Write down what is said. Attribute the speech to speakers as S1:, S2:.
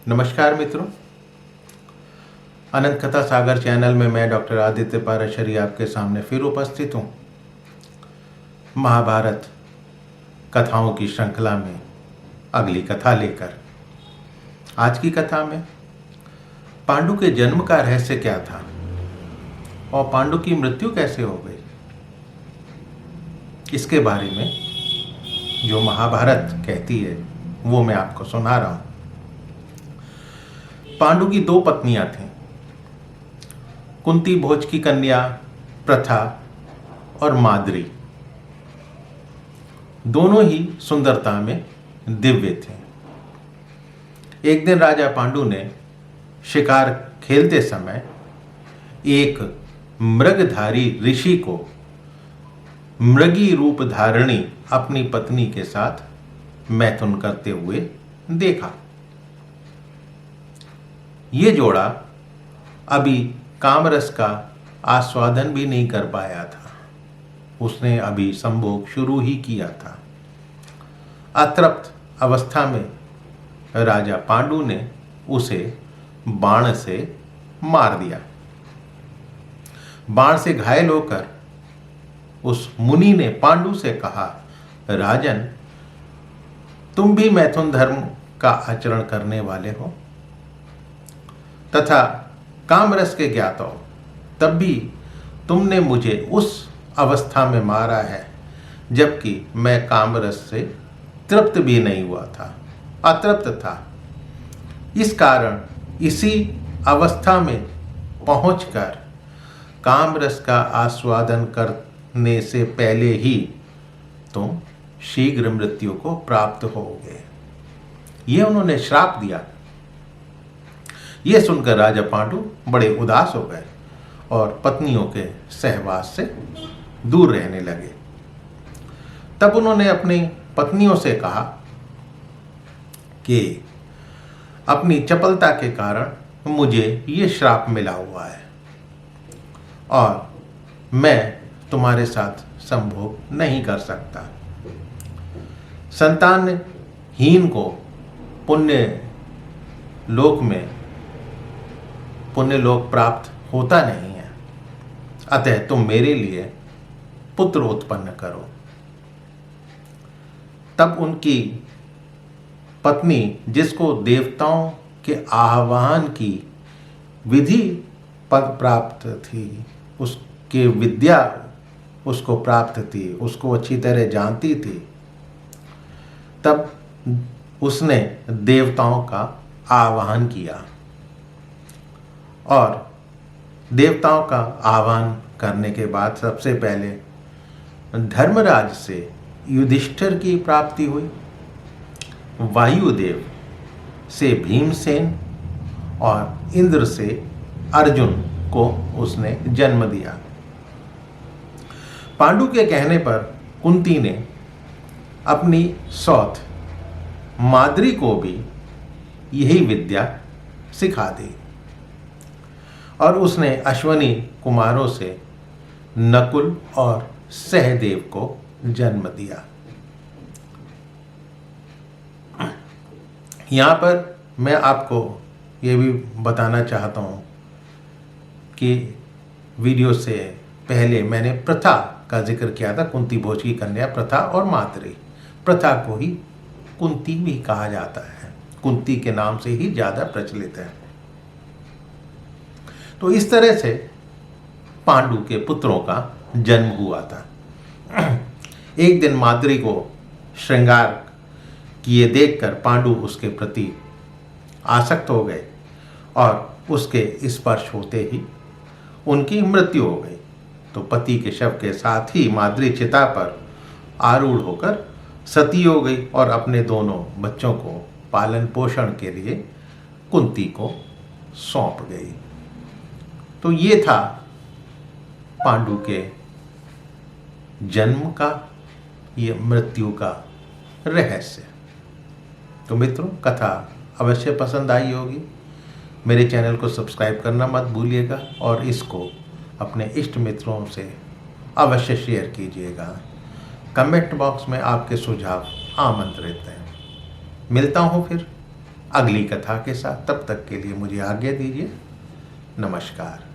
S1: नमस्कार मित्रों, अनंत कथा सागर चैनल में मैं डॉक्टर आदित्य पाराशरी आपके सामने फिर उपस्थित हूँ। महाभारत कथाओं की श्रृंखला में अगली कथा लेकर। आज की कथा में पांडु के जन्म का रहस्य क्या था और पांडु की मृत्यु कैसे हो गई, इसके बारे में जो महाभारत कहती है वो मैं आपको सुना रहा हूँ। पांडु की 2 पत्नियां थीं, कुंती भोज की कन्या प्रथा और माद्री। दोनों ही सुंदरता में दिव्य थे। एक दिन राजा पांडु ने शिकार खेलते समय एक मृगधारी ऋषि को मृगी रूप धारणी अपनी पत्नी के साथ मैथुन करते हुए देखा। ये जोड़ा अभी कामरस का आस्वादन भी नहीं कर पाया था। उसने अभी संभोग शुरू ही किया था। अतृप्त अवस्था में राजा पांडु ने उसे बाण से मार दिया। बाण से घायल होकर उस मुनि ने पांडु से कहा, राजन, तुम भी मैथुन धर्म का आचरण करने वाले हो तथा कामरस के ज्ञात हो, तब भी तुमने मुझे उस अवस्था में मारा है जबकि मैं कामरस से तृप्त भी नहीं हुआ था, अतृप्त था। इस कारण इसी अवस्था में पहुंचकर कामरस का आस्वादन करने से पहले ही तुम शीघ्र मृत्यु को प्राप्त होगे। ये उन्होंने श्राप दिया। ये सुनकर राजा पांडु बड़े उदास हो गए और पत्नियों के सहवास से दूर रहने लगे। तब उन्होंने अपनी पत्नियों से कहा कि अपनी चपलता के कारण मुझे ये श्राप मिला हुआ है और मैं तुम्हारे साथ संभोग नहीं कर सकता। संतानहीन को पुण्य लोक प्राप्त होता नहीं है, अतः तुम मेरे लिए पुत्र उत्पन्न करो। तब उनकी पत्नी, जिसको देवताओं के आह्वान की विधि पद प्राप्त थी, उसके विद्या उसको प्राप्त थी, उसको अच्छी तरह जानती थी, तब उसने देवताओं का आह्वान किया और देवताओं का आह्वान करने के बाद सबसे पहले धर्मराज से युधिष्ठिर की प्राप्ति हुई, वायुदेव से भीमसेन और इंद्र से अर्जुन को उसने जन्म दिया। पांडु के कहने पर कुंती ने अपनी सौत माद्री को भी यही विद्या सिखा दी और उसने अश्वनी कुमारों से नकुल और सहदेव को जन्म दिया। यहाँ पर मैं आपको ये भी बताना चाहता हूँ कि वीडियो से पहले मैंने प्रथा का जिक्र किया था, कुंती भोज की कन्या प्रथा और माद्री। प्रथा को ही कुंती भी कहा जाता है, कुंती के नाम से ही ज़्यादा प्रचलित है। तो इस तरह से पांडु के पुत्रों का जन्म हुआ था। एक दिन माद्री को श्रृंगार किए देखकर पांडु उसके प्रति आसक्त हो गए और उसके स्पर्श होते ही उनकी मृत्यु हो गई। तो पति के शव के साथ ही माद्री चिता पर आरूढ़ होकर सती हो गई और अपने दोनों बच्चों को पालन पोषण के लिए कुंती को सौंप गई। तो ये था पांडु के जन्म का, ये मृत्यु का रहस्य। तो मित्रों, कथा अवश्य पसंद आई होगी। मेरे चैनल को सब्सक्राइब करना मत भूलिएगा और इसको अपने इष्ट मित्रों से अवश्य शेयर कीजिएगा। कमेंट बॉक्स में आपके सुझाव आमंत्रित हैं। मिलता हूँ फिर अगली कथा के साथ। तब तक के लिए मुझे आज्ञा दीजिए। नमस्कार।